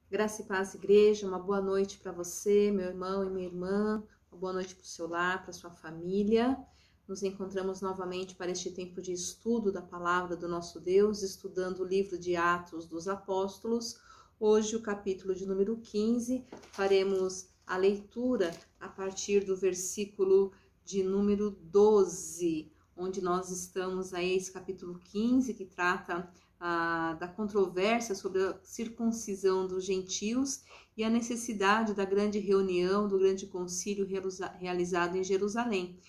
Graça e paz, igreja, uma boa noite para você, meu irmão e minha irmã, uma boa noite para o seu lar, para sua família. Nos encontramos novamente para este tempo de estudo da palavra do nosso Deus, estudando o livro de Atos dos Apóstolos. Hoje, o capítulo de número 15, faremos a leitura a partir do versículo de número 12, onde nós estamos aí, esse capítulo 15, que trata da controvérsia sobre a circuncisão dos gentios e a necessidade da grande reunião, do grande concílio realizado em Jerusalém.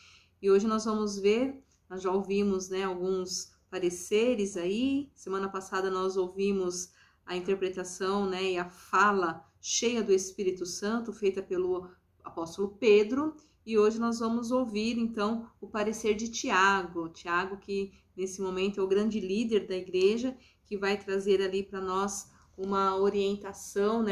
E hoje nós vamos ver, nós já ouvimos alguns pareceres aí, semana passada nós ouvimos a interpretação e a fala cheia do Espírito Santo, feita pelo apóstolo Pedro, e hoje nós vamos ouvir então o parecer de Tiago, que nesse momento é o grande líder da igreja, que vai trazer ali para nós uma orientação,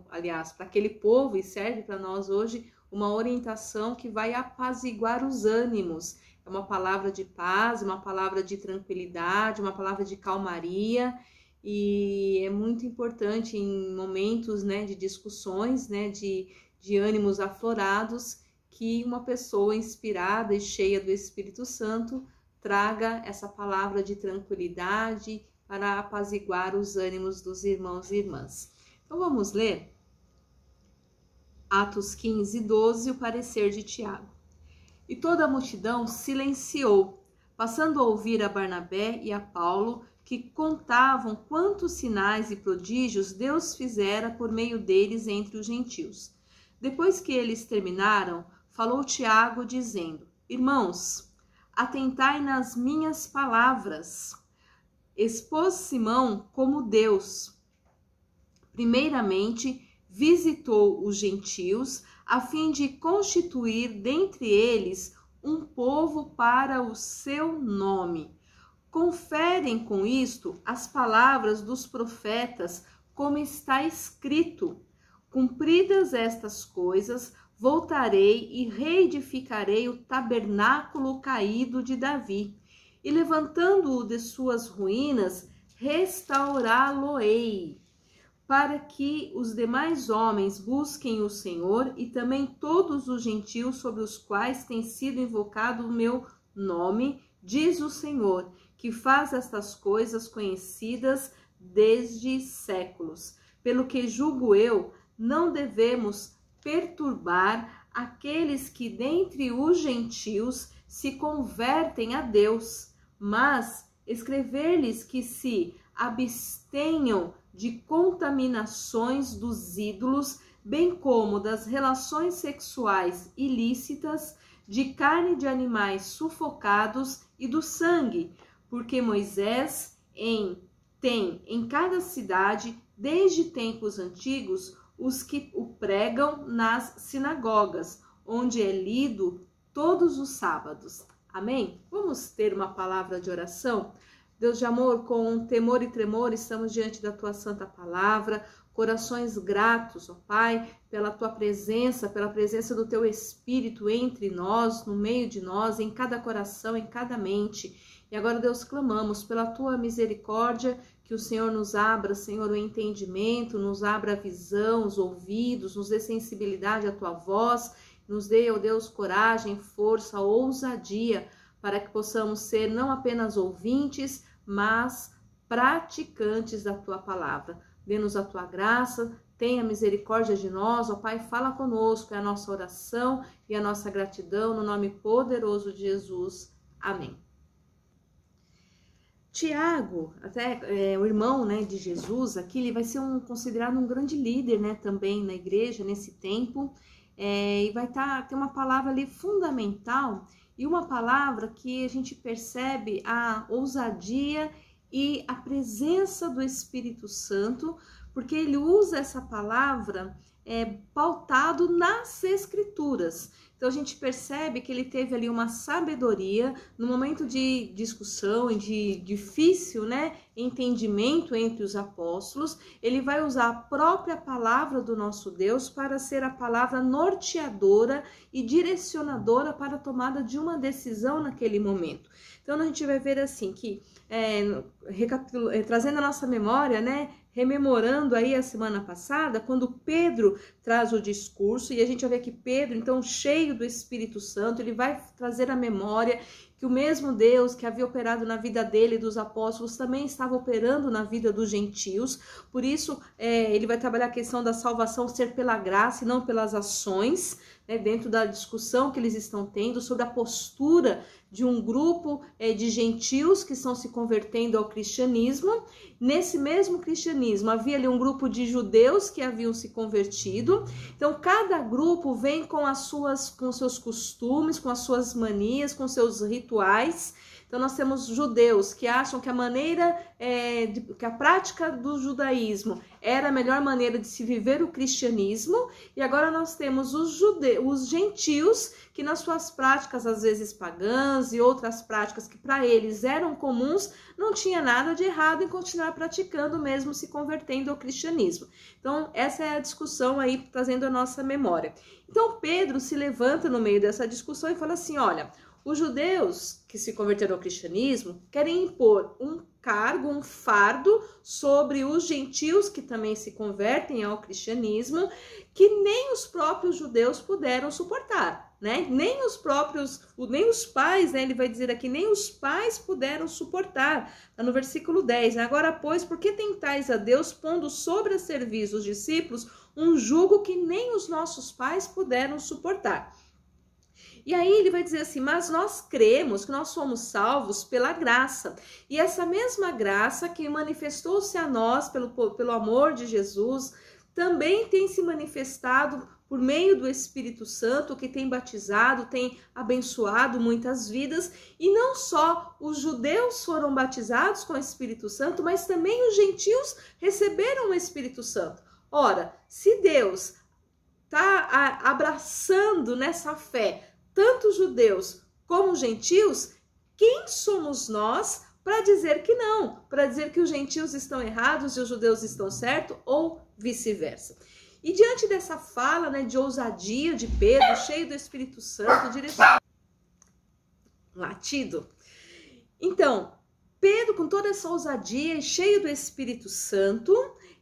aliás, para aquele povo, e serve para nós hoje uma orientação que vai apaziguar os ânimos. É uma palavra de paz, uma palavra de tranquilidade, uma palavra de calmaria, e é muito importante em momentos de discussões, de ânimos aflorados, que uma pessoa inspirada e cheia do Espírito Santo traga essa palavra de tranquilidade para apaziguar os ânimos dos irmãos e irmãs. Então vamos ler Atos 15, 12, o parecer de Tiago. E toda a multidão silenciou, passando a ouvir a Barnabé e a Paulo, que contavam quantos sinais e prodígios Deus fizera por meio deles entre os gentios. Depois que eles terminaram, falou Tiago, dizendo: Irmãos, atentai nas minhas palavras. Expôs Simão como Deus. Primeiramente, visitou os gentios, a fim de constituir dentre eles um povo para o seu nome. Conferem com isto as palavras dos profetas, como está escrito: Cumpridas estas coisas, voltarei e reedificarei o tabernáculo caído de Davi, e levantando-o de suas ruínas, restaurá-lo-ei, para que os demais homens busquem o Senhor e também todos os gentios sobre os quais tem sido invocado o meu nome, diz o Senhor, que faz estas coisas conhecidas desde séculos. Pelo que julgo eu, não devemos perturbar aqueles que dentre os gentios se convertem a Deus, mas escrever-lhes que se abstenham de contaminações dos ídolos, bem como das relações sexuais ilícitas, de carne de animais sufocados e do sangue, porque Moisés tem em cada cidade, desde tempos antigos, os que o pregam nas sinagogas, onde é lido todos os sábados. Amém? Vamos ter uma palavra de oração? Deus de amor, com temor e tremor, estamos diante da tua santa palavra, corações gratos, ó Pai, pela tua presença, pela presença do teu Espírito entre nós, no meio de nós, em cada coração, em cada mente. E agora, Deus, clamamos pela tua misericórdia, que o Senhor nos abra, Senhor, o entendimento, nos abra a visão, os ouvidos, nos dê sensibilidade à tua voz, nos dê, ó Deus, coragem, força, ousadia, para que possamos ser não apenas ouvintes, mas praticantes da tua palavra. Dê-nos a tua graça, tenha misericórdia de nós, ó Pai, fala conosco, é a nossa oração e a nossa gratidão, no nome poderoso de Jesus. Amém. Tiago, até o irmão de Jesus, aqui ele vai ser considerado um grande líder também na igreja nesse tempo, e vai ter uma palavra ali fundamental, e uma palavra que a gente percebe a ousadia e a presença do Espírito Santo, porque ele usa essa palavra pautado nas Escrituras. Então a gente percebe que ele teve ali uma sabedoria no momento de discussão e de difícil entendimento entre os apóstolos. Ele vai usar a própria palavra do nosso Deus para ser a palavra norteadora e direcionadora para a tomada de uma decisão naquele momento. Então a gente vai ver assim que, trazendo a nossa memória, rememorando aí a semana passada, quando Pedro traz o discurso, e a gente vai ver que Pedro, então, cheio do Espírito Santo, ele vai trazer à memória que o mesmo Deus que havia operado na vida dele e dos apóstolos também estava operando na vida dos gentios. Por isso, ele vai trabalhar a questão da salvação ser pela graça e não pelas ações, né, dentro da discussão que eles estão tendo sobre a postura de um grupo de gentios que estão se convertendo ao cristianismo. Nesse mesmo cristianismo havia ali um grupo de judeus que haviam se convertido. Então cada grupo vem com seus costumes, com as suas manias, com seus rituais. Então nós temos judeus que acham que que a prática do judaísmo era a melhor maneira de se viver o cristianismo, e agora nós temos os gentios que nas suas práticas às vezes pagãs e outras práticas que para eles eram comuns, não tinha nada de errado em continuar praticando mesmo se convertendo ao cristianismo. Então essa é a discussão aí trazendo a nossa memória. Então Pedro se levanta no meio dessa discussão e fala assim, olha, os judeus que se converteram ao cristianismo querem impor um cargo, um fardo sobre os gentios que também se convertem ao cristianismo, que nem os próprios judeus puderam suportar, né? Nem os pais, né? Ele vai dizer aqui, nem os pais puderam suportar. Tá no versículo 10. Agora, pois, por que tentais a Deus pondo sobre a serviço os discípulos um jugo que nem os nossos pais puderam suportar? E aí ele vai dizer assim, mas nós cremos que nós somos salvos pela graça. E essa mesma graça que manifestou-se a nós pelo amor de Jesus, também tem se manifestado por meio do Espírito Santo, que tem batizado, tem abençoado muitas vidas. E não só os judeus foram batizados com o Espírito Santo, mas também os gentios receberam o Espírito Santo. Ora, se Deus está abraçando nessa fé tanto judeus como gentios, quem somos nós para dizer que não? Para dizer que os gentios estão errados e os judeus estão certos, ou vice-versa. E diante dessa fala, né, de ousadia de Pedro, cheio do Espírito Santo, latido. Então, Pedro, com toda essa ousadia e cheio do Espírito Santo,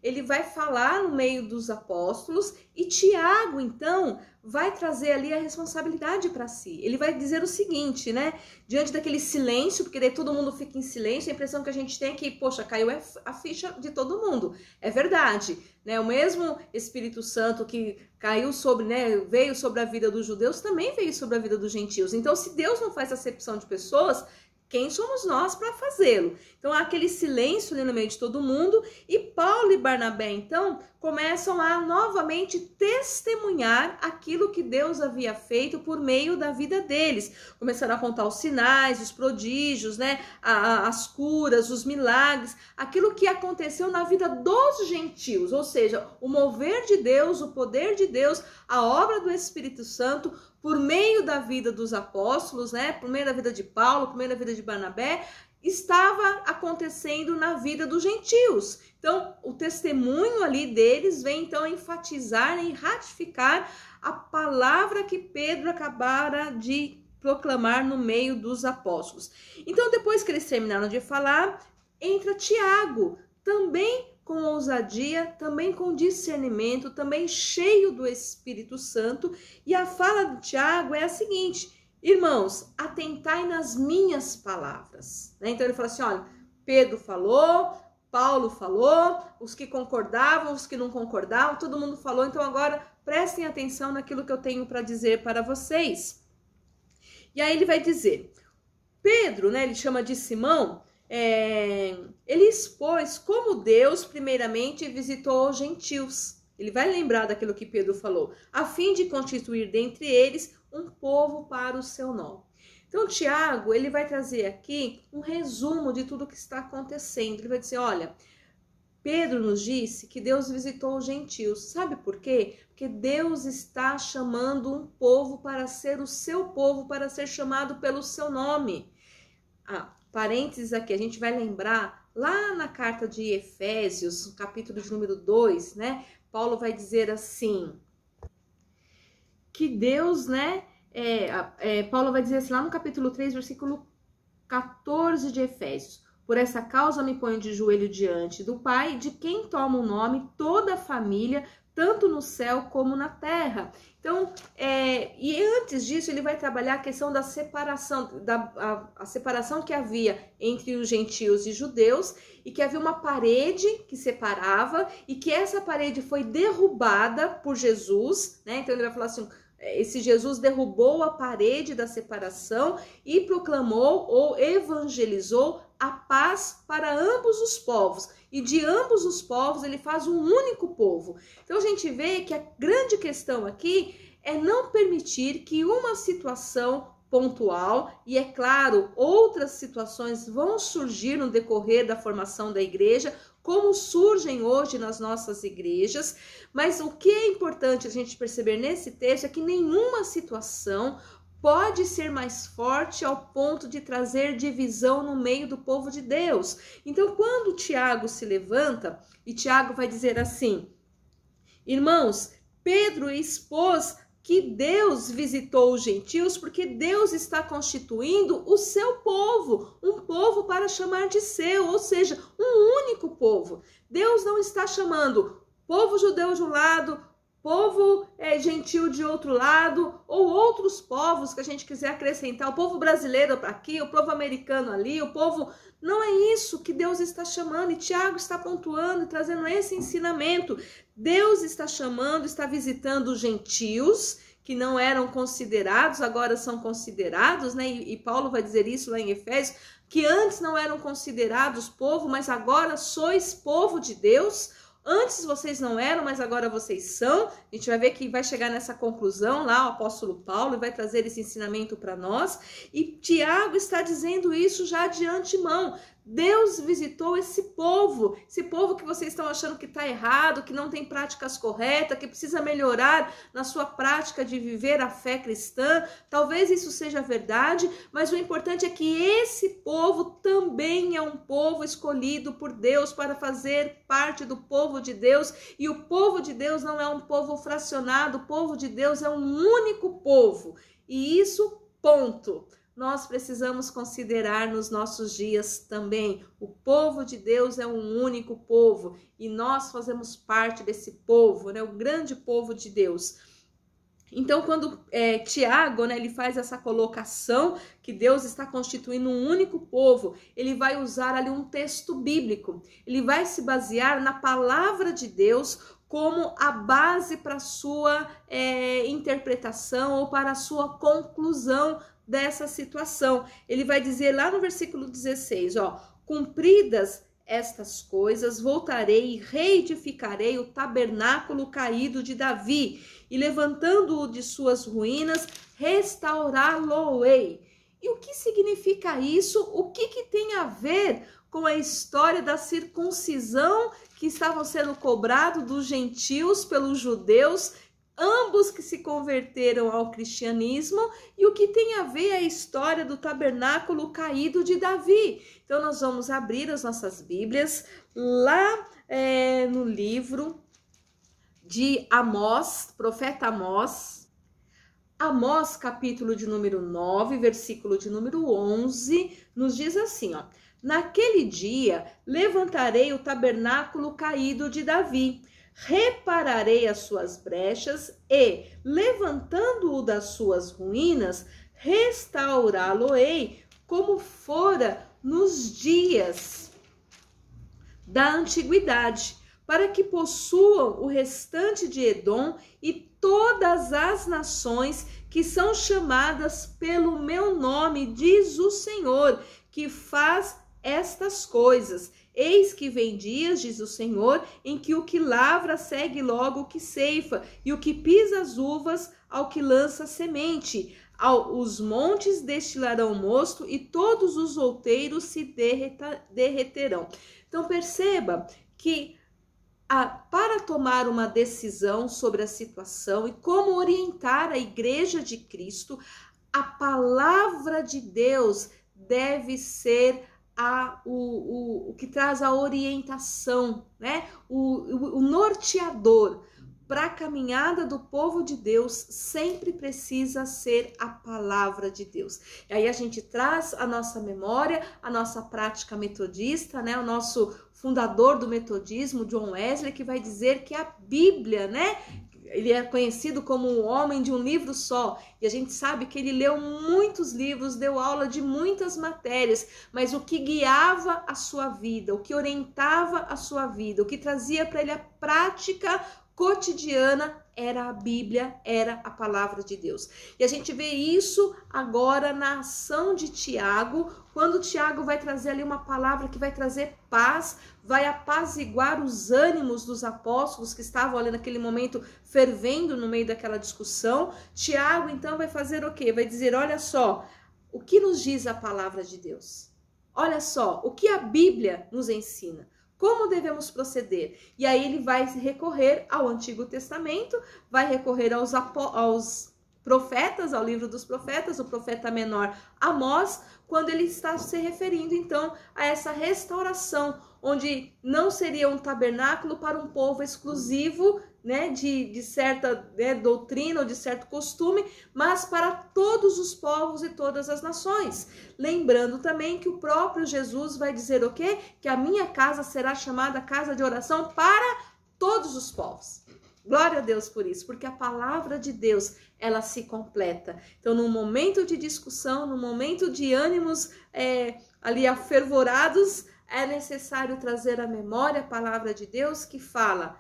ele vai falar no meio dos apóstolos, e Tiago, então, vai trazer ali a responsabilidade para si. Ele vai dizer o seguinte, né? Diante daquele silêncio, porque daí todo mundo fica em silêncio, a impressão que a gente tem é que, poxa, caiu a ficha de todo mundo. É verdade, né? O mesmo Espírito Santo que caiu sobre, né, veio sobre a vida dos judeus, também veio sobre a vida dos gentios. Então, se Deus não faz acepção de pessoas, quem somos nós para fazê-lo? Então há aquele silêncio ali no meio de todo mundo, e Paulo e Barnabé então começam a novamente testemunhar aquilo que Deus havia feito por meio da vida deles. Começaram a contar os sinais, os prodígios, né? As curas, os milagres, aquilo que aconteceu na vida dos gentios, ou seja, o mover de Deus, o poder de Deus, a obra do Espírito Santo, por meio da vida dos apóstolos, né? Por meio da vida de Paulo, por meio da vida de Barnabé, estava acontecendo na vida dos gentios. Então, o testemunho ali deles vem então enfatizar e ratificar a palavra que Pedro acabara de proclamar no meio dos apóstolos. Então, depois que eles terminaram de falar, entra Tiago, também com ousadia, também com discernimento, também cheio do Espírito Santo. E a fala de Tiago é a seguinte: irmãos, atentai nas minhas palavras. Então ele fala assim, olha, Pedro falou, Paulo falou, os que concordavam, os que não concordavam, todo mundo falou, então agora prestem atenção naquilo que eu tenho para dizer para vocês. E aí ele vai dizer, Pedro, né, ele chama de Simão, ele expôs como Deus primeiramente visitou os gentios. Ele vai lembrar daquilo que Pedro falou, a fim de constituir dentre eles um povo para o seu nome. Então Tiago, ele vai trazer aqui um resumo de tudo que está acontecendo. Ele vai dizer, olha, Pedro nos disse que Deus visitou os gentios. Sabe por quê? Porque Deus está chamando um povo para ser o seu povo, para ser chamado pelo seu nome. Parênteses aqui, a gente vai lembrar lá na carta de Efésios, no capítulo de número 2, né? Paulo vai dizer assim, que Deus, né? Paulo vai dizer assim, lá no capítulo 3, versículo 14 de Efésios, Por essa causa me ponho de joelho diante do Pai, de quem toma o nome toda a família, tanto no céu como na terra. Então, e antes disso, ele vai trabalhar a questão da separação, a separação que havia entre os gentios e judeus, e que havia uma parede que separava, e que essa parede foi derrubada por Jesus, né? Então ele vai falar assim, esse Jesus derrubou a parede da separação e proclamou ou evangelizou a paz para ambos os povos. E de ambos os povos ele faz um único povo. Então a gente vê que a grande questão aqui é não permitir que uma situação pontual, e é claro, outras situações vão surgir no decorrer da formação da igreja, como surgem hoje nas nossas igrejas, mas o que é importante a gente perceber nesse texto é que nenhuma situação pode ser mais forte ao ponto de trazer divisão no meio do povo de Deus. Então, quando Tiago se levanta, e Tiago vai dizer assim, irmãos, Pedro expôs que Deus visitou os gentios porque Deus está constituindo o seu povo, um povo para chamar de seu, ou seja, um único povo. Deus não está chamando povo judeu de um lado, povo gentil de outro lado, ou outros povos que a gente quiser acrescentar, o povo brasileiro aqui, o povo americano ali, o povo... Não é isso que Deus está chamando, e Tiago está pontuando e trazendo esse ensinamento. Deus está chamando, está visitando os gentios, que não eram considerados, agora são considerados, né? E Paulo vai dizer isso lá em Efésios, que antes não eram considerados povo, mas agora sois povo de Deus. Antes vocês não eram, mas agora vocês são. A gente vai ver que vai chegar nessa conclusão lá, o apóstolo Paulo vai trazer esse ensinamento para nós. E Tiago está dizendo isso já de antemão. Deus visitou esse povo que vocês estão achando que está errado, que não tem práticas corretas, que precisa melhorar na sua prática de viver a fé cristã. Talvez isso seja verdade, mas o importante é que esse povo também é um povo escolhido por Deus para fazer parte do povo de Deus, e o povo de Deus não é um povo fracionado, o povo de Deus é um único povo, e isso, ponto. Nós precisamos considerar nos nossos dias também. O povo de Deus é um único povo e nós fazemos parte desse povo, né? O grande povo de Deus. Então, quando Tiago, né, ele faz essa colocação que Deus está constituindo um único povo, ele vai usar ali um texto bíblico. Ele vai se basear na palavra de Deus como a base para a sua interpretação ou para a sua conclusão dessa situação. Ele vai dizer lá no versículo 16, ó, cumpridas estas coisas, voltarei e reedificarei o tabernáculo caído de Davi, e levantando-o de suas ruínas, restaurá-lo-ei. E o que significa isso? O que tem a ver com a história da circuncisão que estavam sendo cobrados dos gentios pelos judeus, ambos que se converteram ao cristianismo, e o que tem a ver a história do tabernáculo caído de Davi? Então nós vamos abrir as nossas Bíblias lá no livro de Amós, profeta Amós. Amós, capítulo de número 9, versículo de número 11, nos diz assim, ó: naquele dia levantarei o tabernáculo caído de Davi, repararei as suas brechas e, levantando-o das suas ruínas, restaurá-lo-ei como fora nos dias da antiguidade, para que possuam o restante de Edom e todas as nações que são chamadas pelo meu nome, diz o Senhor, que faz estas coisas. Eis que vem dias, diz o Senhor, em que o que lavra segue logo o que ceifa, e o que pisa as uvas ao que lança semente. Os montes destilarão mosto, e todos os outeiros se derreterão. Então perceba que para tomar uma decisão sobre a situação e como orientar a Igreja de Cristo, a palavra de Deus deve ser o que traz a orientação, né? O norteador. para a caminhada do povo de Deus sempre precisa ser a palavra de Deus. E aí a gente traz a nossa memória, a nossa prática metodista, né? O nosso fundador do metodismo, John Wesley, que vai dizer que a Bíblia, né? Ele é conhecido como o homem de um livro só, e a gente sabe que ele leu muitos livros, deu aula de muitas matérias, mas o que guiava a sua vida, o que orientava a sua vida, o que trazia para ele a prática cotidiana era a Bíblia, era a palavra de Deus. E a gente vê isso agora na ação de Tiago, quando Tiago vai trazer ali uma palavra que vai trazer paz, vai apaziguar os ânimos dos apóstolos que estavam ali naquele momento fervendo no meio daquela discussão. Tiago então vai fazer o quê? Vai dizer, olha só, o que nos diz a palavra de Deus? Olha só, o que a Bíblia nos ensina? Como devemos proceder? E aí ele vai recorrer ao Antigo Testamento, vai recorrer aos profetas, ao livro dos profetas, o profeta menor Amós, quando ele está se referindo então a essa restauração, onde não seria um tabernáculo para um povo exclusivo, né, de certa, né, doutrina ou de certo costume, mas para todos os povos e todas as nações. Lembrando também que o próprio Jesus vai dizer o quê? Que a minha casa será chamada casa de oração para todos os povos. Glória a Deus por isso, porque a palavra de Deus, ela se completa. Então, num momento de discussão, num momento de ânimos ali afervorados, é necessário trazer à memória a palavra de Deus que fala: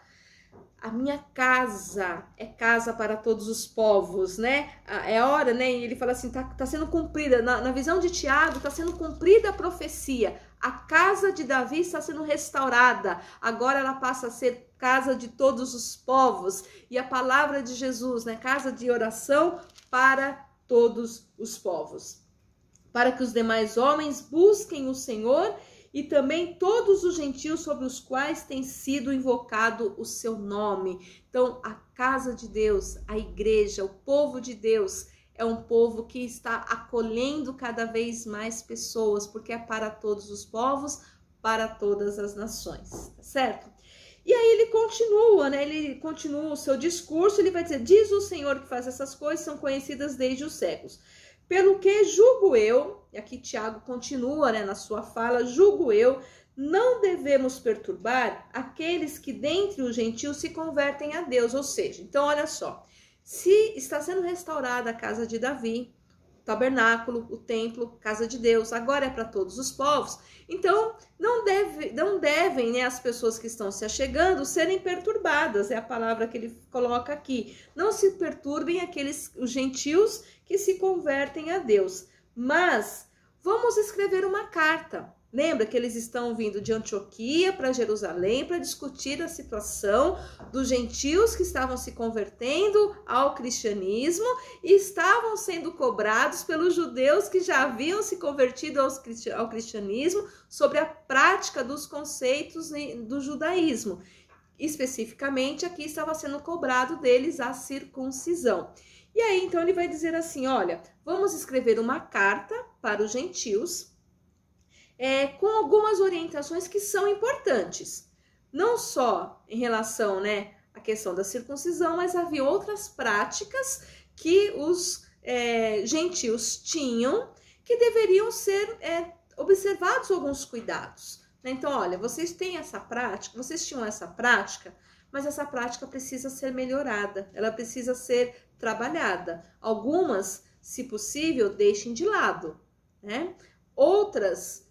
a minha casa é casa para todos os povos, né? É hora, né? E ele fala assim, tá sendo cumprida, na visão de Tiago, tá sendo cumprida a profecia. A casa de Davi está sendo restaurada. Agora ela passa a ser casa de todos os povos. E a palavra de Jesus, né? Casa de oração para todos os povos. Para que os demais homens busquem o Senhor e também todos os gentios sobre os quais tem sido invocado o seu nome. Então, a casa de Deus, a igreja, o povo de Deus, é um povo que está acolhendo cada vez mais pessoas, porque é para todos os povos, para todas as nações, tá certo? E aí ele continua, né? Ele continua o seu discurso, ele vai dizer, diz o Senhor que faz essas coisas, são conhecidas desde os séculos. Pelo que julgo eu, e aqui Tiago continua, né, na sua fala, julgo eu, não devemos perturbar aqueles que dentre os gentios se convertem a Deus. Ou seja, então olha só, se está sendo restaurada a casa de Davi, o tabernáculo, o templo, casa de Deus, agora é para todos os povos, então não devem, né, as pessoas que estão se achegando serem perturbadas, é a palavra que ele coloca aqui. Não se perturbem os gentios que se convertem a Deus, mas vamos escrever uma carta. Lembra que eles estão vindo de Antioquia para Jerusalém para discutir a situação dos gentios que estavam se convertendo ao cristianismo e estavam sendo cobrados pelos judeus que já haviam se convertido ao cristianismo sobre a prática dos conceitos do judaísmo. Especificamente, aqui estava sendo cobrado deles a circuncisão. E aí, então, ele vai dizer assim, olha, vamos escrever uma carta para os gentios, com algumas orientações que são importantes. Não só em relação, né, à questão da circuncisão, mas havia outras práticas que os gentios tinham que deveriam ser observados alguns cuidados. Então, olha, vocês têm essa prática, vocês tinham essa prática, mas essa prática precisa ser melhorada, ela precisa ser trabalhada. Algumas, se possível, deixem de lado, né? Outras,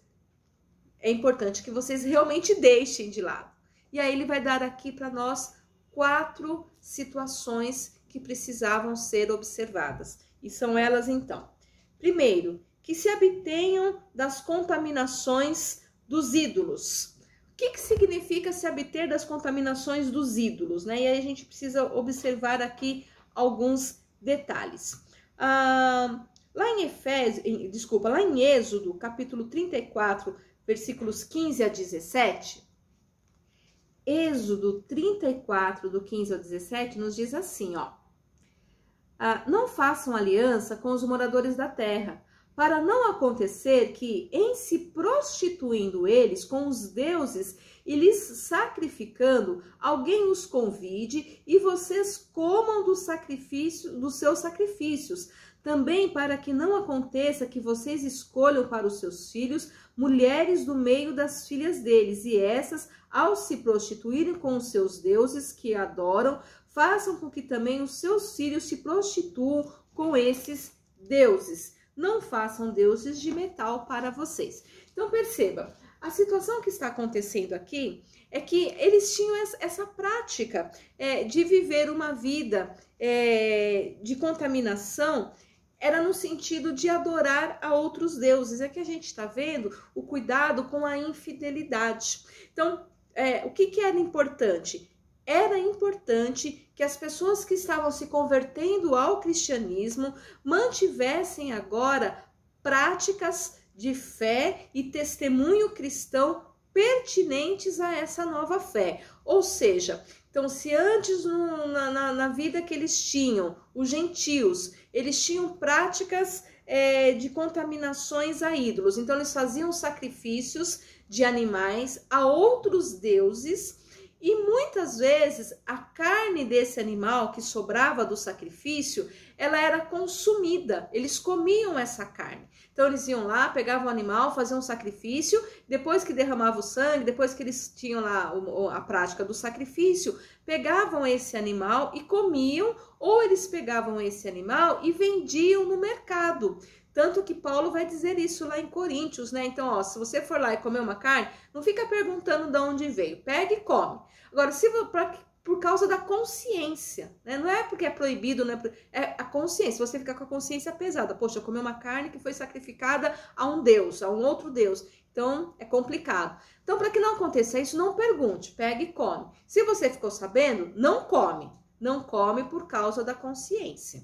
é importante que vocês realmente deixem de lado. E aí ele vai dar aqui para nós 4 situações que precisavam ser observadas. E são elas então. Primeiro, que se abstenham das contaminações dos ídolos. O que significa se abster das contaminações dos ídolos, né? E aí a gente precisa observar aqui alguns detalhes. Lá em Êxodo, capítulo 34, versículos 15 a 17, Êxodo 34, do 15 ao 17, nos diz assim, ó. Não façam aliança com os moradores da terra, para não acontecer que, em se prostituindo eles com os deuses e lhes sacrificando, alguém os convide e vocês comam dos seus sacrifícios. Também para que não aconteça que vocês escolham para os seus filhos mulheres do meio das filhas deles, e essas, ao se prostituírem com os seus deuses que adoram, façam com que também os seus filhos se prostituam com esses deuses. Não façam deuses de metal para vocês. Então perceba, a situação que está acontecendo aqui é que eles tinham essa prática de viver uma vida de contaminação, era no sentido de adorar a outros deuses. É que a gente está vendo o cuidado com a infidelidade. Então, o que era importante? Era importante que as pessoas que estavam se convertendo ao cristianismo mantivessem agora práticas de fé e testemunho cristão pertinentes a essa nova fé. Ou seja, então se antes na vida que eles tinham, os gentios, eles tinham práticas de contaminações a ídolos, então eles faziam sacrifícios de animais a outros deuses, e muitas vezes a carne desse animal que sobrava do sacrifício, ela era consumida, eles comiam essa carne. Então eles iam lá, pegavam o animal, faziam um sacrifício, depois que derramava o sangue, depois que eles tinham lá a prática do sacrifício, pegavam esse animal e comiam, ou eles pegavam esse animal e vendiam no mercado. Tanto que Paulo vai dizer isso lá em Coríntios, né? Então, ó, se você for lá e comer uma carne, não fica perguntando de onde veio, pega e come. Agora, se por causa da consciência, né? Não é porque é proibido, é a consciência. Você fica com a consciência pesada. Poxa, eu comi uma carne que foi sacrificada a um deus, a um outro deus. Então, é complicado. Então, para que não aconteça isso, não pergunte, pega e come. Se você ficou sabendo, não come. Não come por causa da consciência,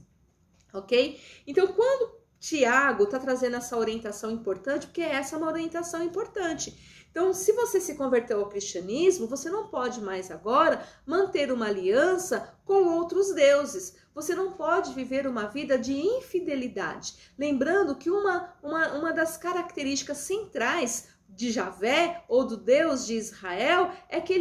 ok? Então, quando Tiago está trazendo essa orientação importante, porque essa é uma orientação importante. Então, se você se converteu ao cristianismo, você não pode mais agora manter uma aliança com outros deuses. Você não pode viver uma vida de infidelidade. Lembrando que uma das características centrais de Javé ou do Deus de Israel é que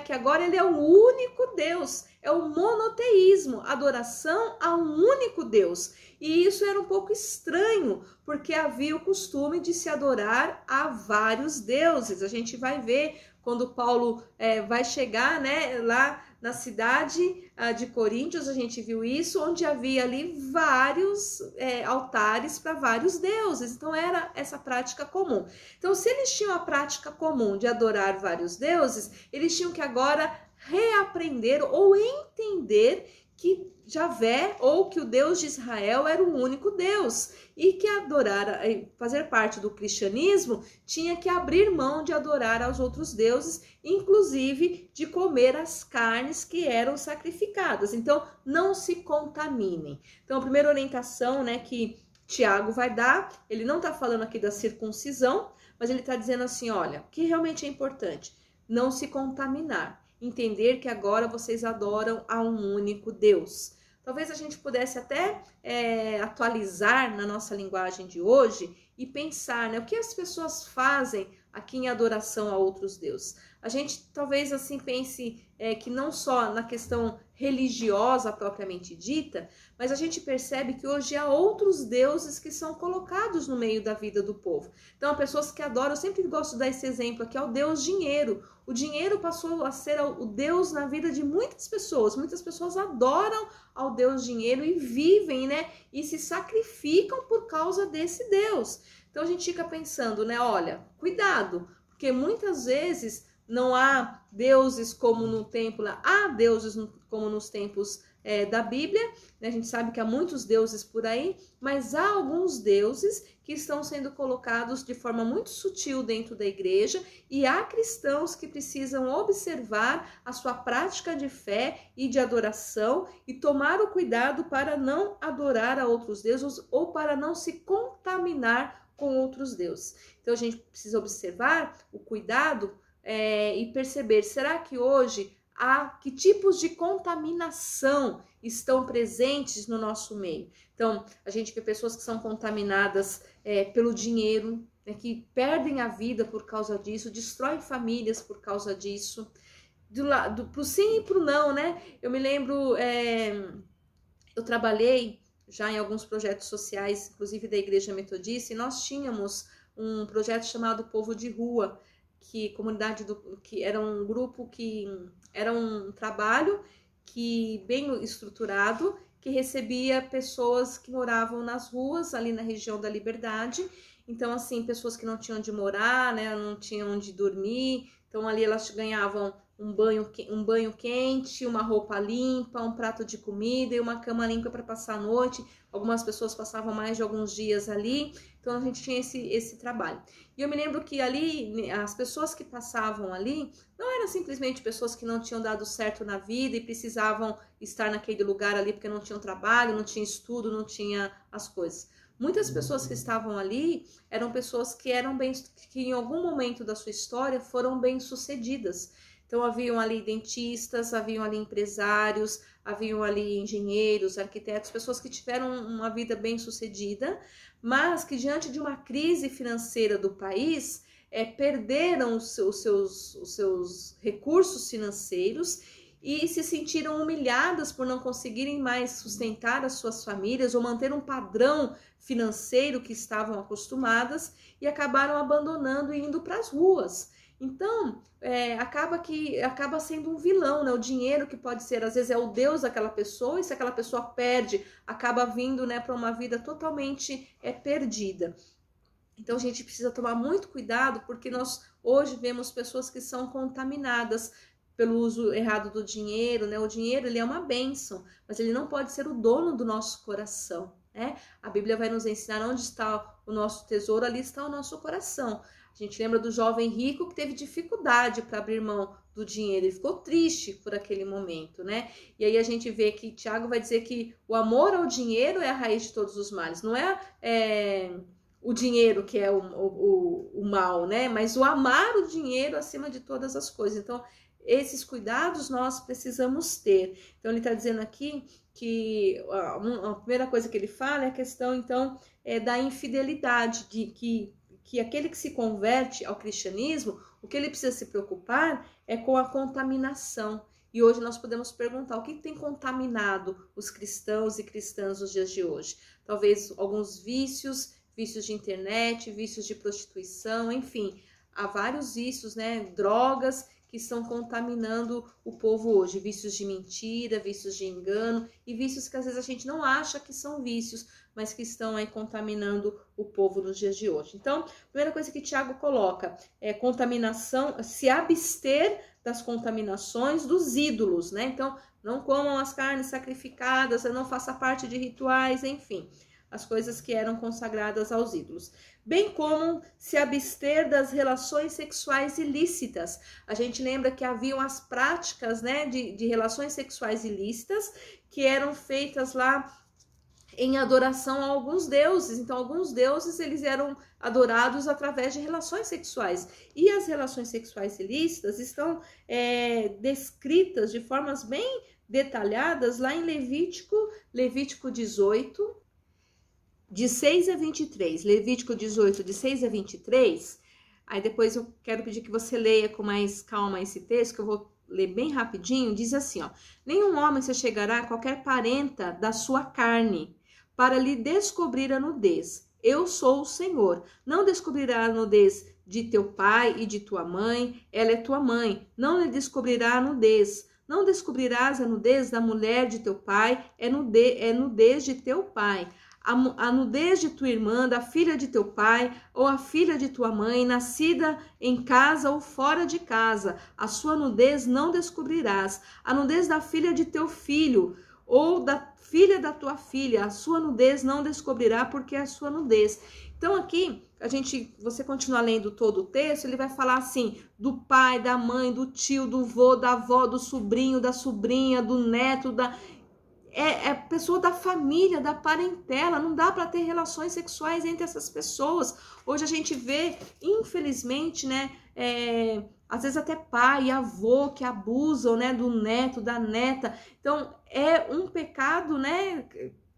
que agora ele é o único Deus, é o monoteísmo, adoração a um único Deus. E isso era um pouco estranho, porque havia o costume de se adorar a vários deuses. A gente vai ver quando Paulo vai chegar, né, lá na cidade de Coríntios, a gente viu isso, onde havia ali vários altares para vários deuses. Então era essa prática comum. Então, se eles tinham a prática comum de adorar vários deuses, eles tinham que agora reaprender ou entender que Javé, ou que o Deus de Israel era o único Deus, e que fazer parte do cristianismo tinha que abrir mão de adorar aos outros deuses, inclusive de comer as carnes que eram sacrificadas. Então, não se contaminem. Então, a primeira orientação, né, que Tiago vai dar, ele não está falando aqui da circuncisão, mas ele está dizendo assim, olha, o que realmente é importante? Não se contaminar. Entender que agora vocês adoram a um único Deus. Talvez a gente pudesse até atualizar na nossa linguagem de hoje e pensar, né, o que as pessoas fazem aqui em adoração a outros deuses. A gente talvez assim pense que não só na questão religiosa propriamente dita, mas a gente percebe que hoje há outros deuses que são colocados no meio da vida do povo. Então, há pessoas que adoram, eu sempre gosto de dar esse exemplo aqui, é o Deus dinheiro. O dinheiro passou a ser o Deus na vida de muitas pessoas. Muitas pessoas adoram ao Deus dinheiro e vivem, né, e se sacrificam por causa desse Deus. Então, a gente fica pensando, né, olha, cuidado, porque muitas vezes não há deuses como no templo, há deuses como nos tempos da Bíblia, né? A gente sabe que há muitos deuses por aí, mas há alguns deuses que estão sendo colocados de forma muito sutil dentro da igreja, e há cristãos que precisam observar a sua prática de fé e de adoração e tomar o cuidado para não adorar a outros deuses ou para não se contaminar com outros deuses. Então a gente precisa observar o cuidado e perceber, será que hoje que tipos de contaminação estão presentes no nosso meio? Então, a gente vê pessoas que são contaminadas pelo dinheiro, né, que perdem a vida por causa disso, destroem famílias por causa disso, pro sim e pro não, né? Eu me lembro, eu trabalhei já em alguns projetos sociais, inclusive da Igreja Metodista, e nós tínhamos um projeto chamado Povo de Rua, que era um grupo que era um trabalho que bem estruturado, que recebia pessoas que moravam nas ruas, ali na região da Liberdade. Então, assim, pessoas que não tinham onde morar, né, não tinham onde dormir. Então, ali elas ganhavam um banho quente, uma roupa limpa, um prato de comida e uma cama limpa para passar a noite. Algumas pessoas passavam mais de alguns dias ali, então a gente tinha esse trabalho. E eu me lembro que ali, as pessoas que passavam ali, não eram simplesmente pessoas que não tinham dado certo na vida e precisavam estar naquele lugar ali porque não tinham trabalho, não tinha estudo, não tinha as coisas. Muitas pessoas que estavam ali eram pessoas que em algum momento da sua história foram bem-sucedidas. Então, haviam ali dentistas, haviam ali empresários, haviam ali engenheiros, arquitetos, pessoas que tiveram uma vida bem-sucedida, mas que diante de uma crise financeira do país, perderam os seus recursos financeiros e se sentiram humilhadas por não conseguirem mais sustentar as suas famílias ou manter um padrão financeiro que estavam acostumadas e acabaram abandonando e indo para as ruas. Então, acaba sendo um vilão, né? O dinheiro que pode ser, às vezes, é o Deus daquela pessoa, e se aquela pessoa perde, acaba vindo, né, para uma vida totalmente perdida. Então, a gente precisa tomar muito cuidado, porque nós hoje vemos pessoas que são contaminadas pelo uso errado do dinheiro, né? O dinheiro, ele é uma bênção, mas ele não pode ser o dono do nosso coração, né? A Bíblia vai nos ensinar onde está o nosso tesouro, ali está o nosso coração. A gente lembra do jovem rico que teve dificuldade para abrir mão do dinheiro, ele ficou triste por aquele momento, né? E aí a gente vê que Tiago vai dizer que o amor ao dinheiro é a raiz de todos os males, não é o dinheiro que é o mal, né? Mas o amar o dinheiro acima de todas as coisas. Então, esses cuidados nós precisamos ter. Então, ele está dizendo aqui que a primeira coisa que ele fala é a questão, então, da infidelidade, de que aquele que se converte ao cristianismo, o que ele precisa se preocupar é com a contaminação. E hoje nós podemos perguntar o que tem contaminado os cristãos e cristãs nos dias de hoje. Talvez alguns vícios de internet, vícios de prostituição, enfim, há vários vícios, né? Drogas que estão contaminando o povo hoje, vícios de mentira, vícios de engano e vícios que às vezes a gente não acha que são vícios, mas que estão aí contaminando o povo nos dias de hoje. Então, a primeira coisa que Tiago coloca é contaminação, se abster das contaminações dos ídolos, né? Então, não comam as carnes sacrificadas, não faça parte de rituais, enfim, as coisas que eram consagradas aos ídolos. Bem como se abster das relações sexuais ilícitas. A gente lembra que haviam as práticas, né, de relações sexuais ilícitas que eram feitas lá em adoração a alguns deuses. Então, alguns deuses eles eram adorados através de relações sexuais. E as relações sexuais ilícitas estão descritas de formas bem detalhadas lá em Levítico 18, de 6 a 23. Levítico 18, de 6 a 23. Aí depois eu quero pedir que você leia com mais calma esse texto, que eu vou ler bem rapidinho. Diz assim, ó: nenhum homem se chegará a qualquer parenta da sua carne para lhe descobrir a nudez. Eu sou o Senhor. Não descobrirá a nudez de teu pai e de tua mãe, ela é tua mãe. Não lhe descobrirá a nudez. Não descobrirás a nudez da mulher de teu pai, é nudez de teu pai. A nudez de tua irmã, da filha de teu pai, ou a filha de tua mãe, nascida em casa ou fora de casa, a sua nudez não descobrirás. A nudez da filha de teu filho, ou da filha da tua filha, a sua nudez não descobrirá, porque é a sua nudez. Então aqui, você continua lendo todo o texto, ele vai falar assim, do pai, da mãe, do tio, do vô, da avó, do sobrinho, da sobrinha, do neto, é pessoa da família, da parentela, não dá para ter relações sexuais entre essas pessoas. Hoje a gente vê, infelizmente, né, às vezes até pai e avô que abusam, né, do neto, da neta. Então, é um pecado, né,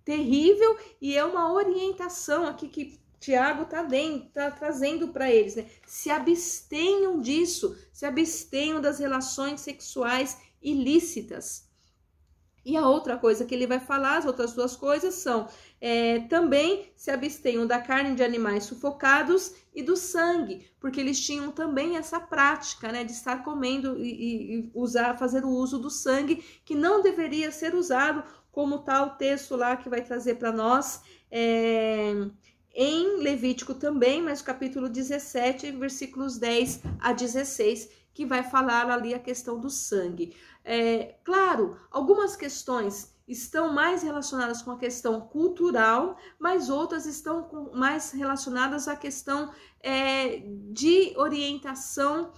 terrível, e é uma orientação aqui que Tiago tá trazendo para eles, né? Se abstenham disso, se abstenham das relações sexuais ilícitas. E a outra coisa que ele vai falar, as outras duas coisas são também se abstenham da carne de animais sufocados e do sangue, porque eles tinham também essa prática, né, de estar comendo e fazer o uso do sangue, que não deveria ser usado, como tá o texto lá que vai trazer para nós em Levítico também, mas capítulo 17, versículos 10 a 16, que vai falar ali a questão do sangue. Claro, algumas questões estão mais relacionadas com a questão cultural, mas outras estão mais relacionadas à questão de orientação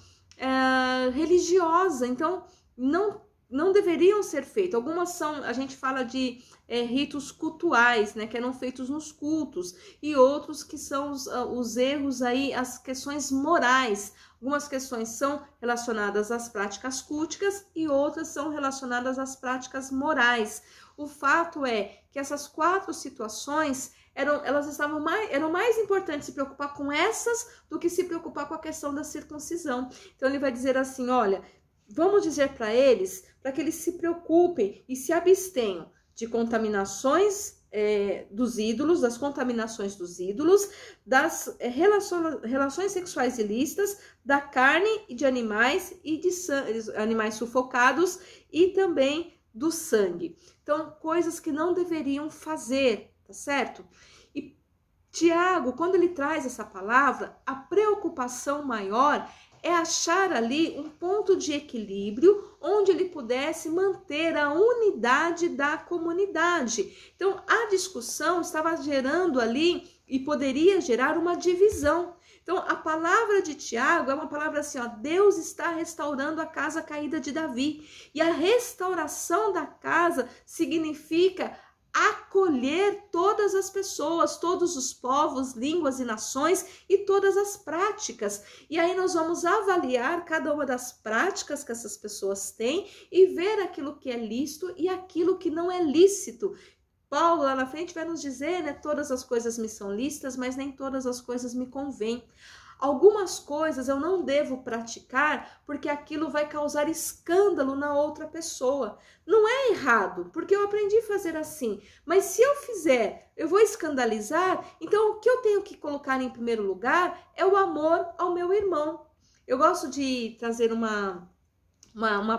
religiosa. Então, não deveriam ser feitos. Algumas são, a gente fala de ritos cultuais, né, que eram feitos nos cultos, e outros que são os erros aí, as questões morais. Algumas questões são relacionadas às práticas culticas e outras são relacionadas às práticas morais. O fato é que essas 4 situações eram mais importantes se preocupar com essas do que se preocupar com a questão da circuncisão. Então ele vai dizer assim, olha, vamos dizer para eles, para que eles se preocupem e se abstenham de contaminações dos ídolos, das contaminações dos ídolos, das relações sexuais ilícitas, da carne de animais e de animais sufocados e também do sangue. Então, coisas que não deveriam fazer, tá certo? E Tiago, quando ele traz essa palavra, a preocupação maior é achar ali um ponto de equilíbrio onde ele pudesse manter a unidade da comunidade. Então, a discussão estava gerando ali e poderia gerar uma divisão. Então, a palavra de Tiago é uma palavra assim, ó, Deus está restaurando a casa caída de Davi. E a restauração da casa significa acolher todas as pessoas, todos os povos, línguas e nações e todas as práticas. E aí nós vamos avaliar cada uma das práticas que essas pessoas têm e ver aquilo que é lícito e aquilo que não é lícito. Paulo lá na frente vai nos dizer, né, todas as coisas me são lícitas, mas nem todas as coisas me convêm. Algumas coisas eu não devo praticar porque aquilo vai causar escândalo na outra pessoa. Não é errado, porque eu aprendi a fazer assim. Mas se eu fizer, eu vou escandalizar. Então, o que eu tenho que colocar em primeiro lugar é o amor ao meu irmão. Eu gosto de trazer uma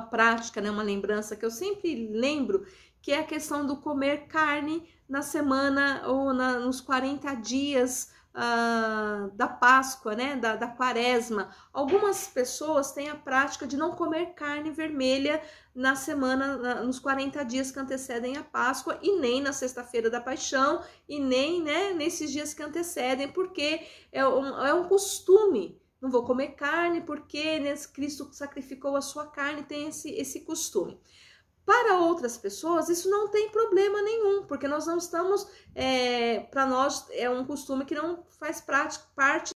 prática, né, uma lembrança que eu sempre lembro, que é a questão do comer carne na semana ou nos 40 dias da Páscoa, né, da Quaresma. Algumas pessoas têm a prática de não comer carne vermelha na semana, nos 40 dias que antecedem a Páscoa, e nem na sexta-feira da Paixão, e nem, né, nesses dias que antecedem, porque é um costume. Não vou comer carne porque, né, Cristo sacrificou a sua carne, tem esse costume. Para outras pessoas, isso não tem problema nenhum, porque nós não estamos, para nós é um costume que não faz parte